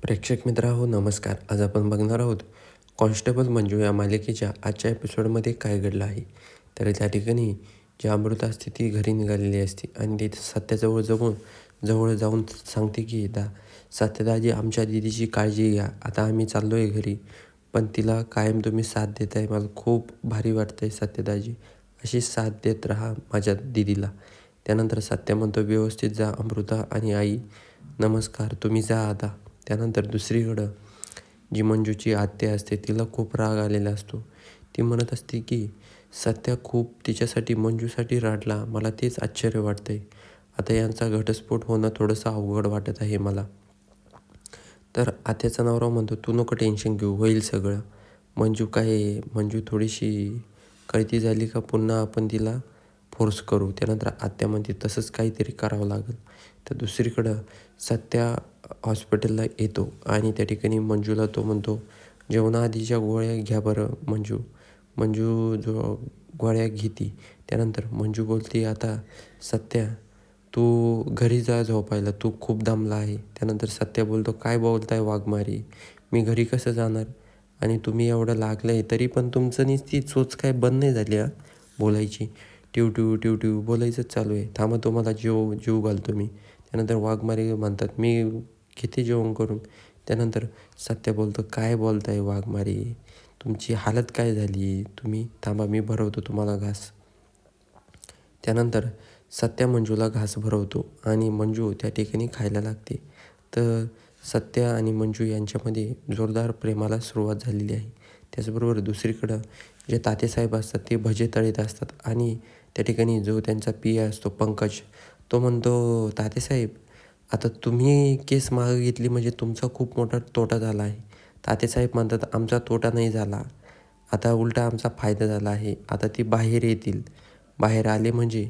प्रेक्षक मित्र नमस्कार. आज आपण बघणार आहोत कॉन्स्टेबल मंजू या मालिकेच्या आजच्या एपिसोडमध्ये काय घडलं आहे. तर त्या ठिकाणी जी अमृता असते ती घरी निघालेली असते आणि ती सत्याजवळ जवळ जाऊन सांगते की सत्यदाजी आमच्या दिदीची काळजी घ्या. आता आम्ही चाललो आहे घरी, पण तिला कायम तुम्ही साथ देत आहे. मला खूप भारी वाटतं आहे सत्यदाजी. अशी साथ देत राहा माझ्या दिदीला. त्यानंतर सत्य म्हणतो व्यवस्थित जा अमृता आणि आई नमस्कार, तुम्ही जा आता. त्यानंतर दुसरीकडं जी मंजूची आत्या असते तिला खूप राग आलेला असतो. ती म्हणत असते की सत्या खूप तिच्यासाठी मंजूसाठी रडला. मला तेच आश्चर्य वाटतंय. आता यांचा घटस्फोट होणं थोडंसं अवघड वाटत आहे मला. तर आत्याचा नवरा म्हणतो तू नको टेन्शन घेऊ, होईल सगळं. मंजू थोडीशी कळती झाली का पुन्हा आपण तिला फोर्स करू. त्यानंतर आत्या म्हणते तसंच काहीतरी करावं लागेल. तर दुसरीकडं सत्या हॉस्पिटलला येतो आणि त्या ठिकाणी मंजूला तो म्हणतो जेवणाआधीच्या गोळ्या घ्या बरं मंजू. मंजू जो गोळ्या घेते. त्यानंतर मंजू बोलते आता सत्या तू घरी जा झोपायला, तू खूप दमला आहे. त्यानंतर सत्या बोलतो काय बोलताय वाघमारी, मी घरी कसं जाणार आणि तुम्ही एवढं लागलं आहे तरी पण तुमचं नुसती चोच काय बंद नाही झाली बोलायची. ट्यू ट्यू ट्यू ट्यू बोलायचंच चालू आहे. थांबा तुम्हाला जीव घालतो मी. त्यानंतर वाघमारी म्हणतात मी किती जेवण करून. त्यानंतर सत्य बोलतो काय बोलताय वाघमारी, तुमची हालत काय झाली, तुम्ही थांबा मी भरवतो तुम्हाला घास. त्यानंतर सत्या मंजूला घास भरवतो आणि मंजू त्या ठिकाणी खायला लागते. तर सत्या आणि मंजू यांच्यामध्ये जोरदार प्रेमाला सुरुवात झालेली आहे. त्याचबरोबर दुसरीकडं जे तातेसाहेब असतात ते भजे तळीत असतात आणि त्या ठिकाणी जो त्यांचा पिया असतो पंकज, तो म्हणतो तातेसाहेब आता तुम्ही केस मागं घेतली म्हणजे तुमचा खूप मोठा तोटा झाला आहे. तातेसाहेब म्हणतात आमचा तोटा नाही झाला, आता उलटा आमचा फायदा झाला आहे. आता ती बाहेर येतील, बाहेर आले म्हणजे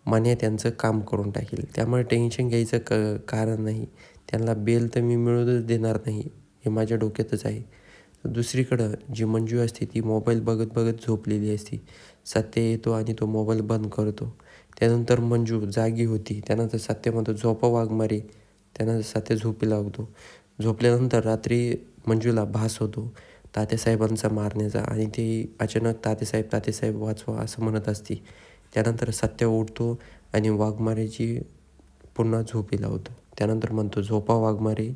मान्या त्यांचं काम करून टाकेल, त्यामुळे टेन्शन घ्यायचं कारण नाही. त्यांना बेल तर मी मिळूनच देणार नाही, हे माझ्या डोक्यातच आहे. दुसरीकडं जी मंजू असते ती मोबाईल बघत बघत झोपलेली असते. सत्य येतो आणि तो मोबाईल बंद करतो. त्यानंतर मंजू जागी होती. त्यानंतर सत्य म्हणतो झोपा वाघमारे. त्यानंतर सत्य झोपी लागतो. झोपल्यानंतर रात्री मंजूला भास होतो तात्यासाहेबांचा मारण्याचा आणि ते अचानक तात्यासाहेब वाचवा असं म्हणत असते. त्यानंतर सत्य उठतो आणि वाघमारेची पुन्हा झोपी लावतो. त्यानंतर म्हणतो झोपा वाघमारे.